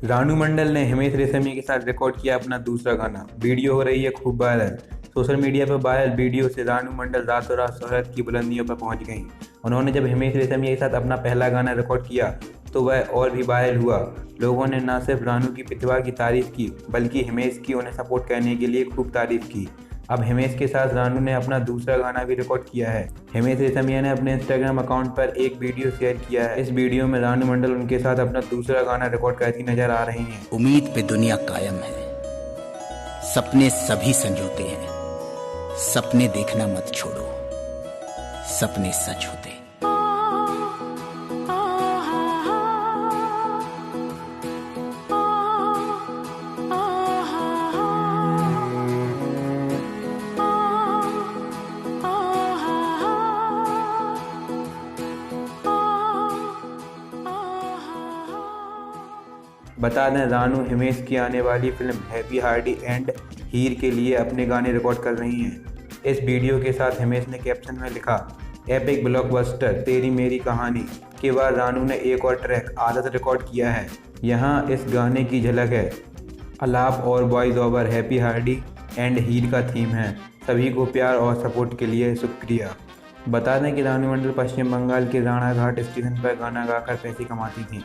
रानू मंडल ने हिमेश रेशमिया के साथ रिकॉर्ड किया अपना दूसरा गाना। वीडियो हो रही है खूब वायरल। सोशल मीडिया पर वायरल वीडियो से रानू मंडल रातों रात शोहरत की बुलंदियों पर पहुंच गईं। उन्होंने जब हिमेश रेशमिया के साथ अपना पहला गाना रिकॉर्ड किया तो वह और भी वायरल हुआ। लोगों ने न सिर्फ रानू की प्रतिभा की तारीफ की बल्कि हिमेश की उन्हें सपोर्ट करने के लिए खूब तारीफ की। अब हिमेश के साथ रानू ने अपना दूसरा गाना भी रिकॉर्ड किया है। हिमेश रेशमिया ने अपने इंस्टाग्राम अकाउंट पर एक वीडियो शेयर किया है। इस वीडियो में रानू मंडल उनके साथ अपना दूसरा गाना रिकॉर्ड करती नजर आ रही हैं। उम्मीद पे दुनिया कायम है, सपने सभी संजोते हैं, सपने देखना मत छोड़ो, सपने सच होते हैं। बता दें, रानू हिमेश की आने वाली फिल्म हैप्पी हार्डी एंड हीर के लिए अपने गाने रिकॉर्ड कर रही हैं। इस वीडियो के साथ हिमेश ने कैप्शन में लिखा, एपिक ब्लॉकबस्टर तेरी मेरी कहानी के बाद रानू ने एक और ट्रैक आदत रिकॉर्ड किया है। यहाँ इस गाने की झलक है। अलाप और वॉइस ओवर हैप्पी हार्डी एंड हीर का थीम है। सभी को प्यार और सपोर्ट के लिए शुक्रिया। बता दें कि रानू मंडल पश्चिम बंगाल के राणाघाट स्टेशन पर गाना गाकर पैसे कमाती थीं।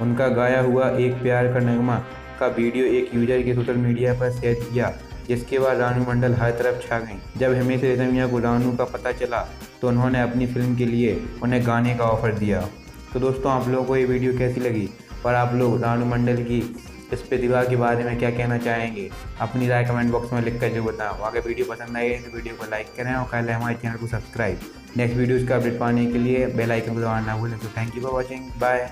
उनका गाया हुआ एक प्यार का नगमा का वीडियो एक यूजर के सोशल मीडिया पर शेयर किया, जिसके बाद रानू मंडल हर तरफ छा गईं। जब हिमेश रेशमिया को रानू का पता चला तो उन्होंने अपनी फिल्म के लिए उन्हें गाने का ऑफर दिया। तो दोस्तों, आप लोगों को ये वीडियो कैसी लगी और आप लोग रानू मंडल की इस प्रतिभा के बारे में क्या कहना चाहेंगे, अपनी राय कमेंट बॉक्स में लिख कर जो बताओ। अगर वीडियो पसंद आई है तो वीडियो को लाइक करें और कर लें हमारे चैनल को सब्सक्राइब। नेक्स्ट वीडियोज़ का अपडेट पाने के लिए बेल आइकन को दबाना ना भूलें। तो thank you for watching, bye.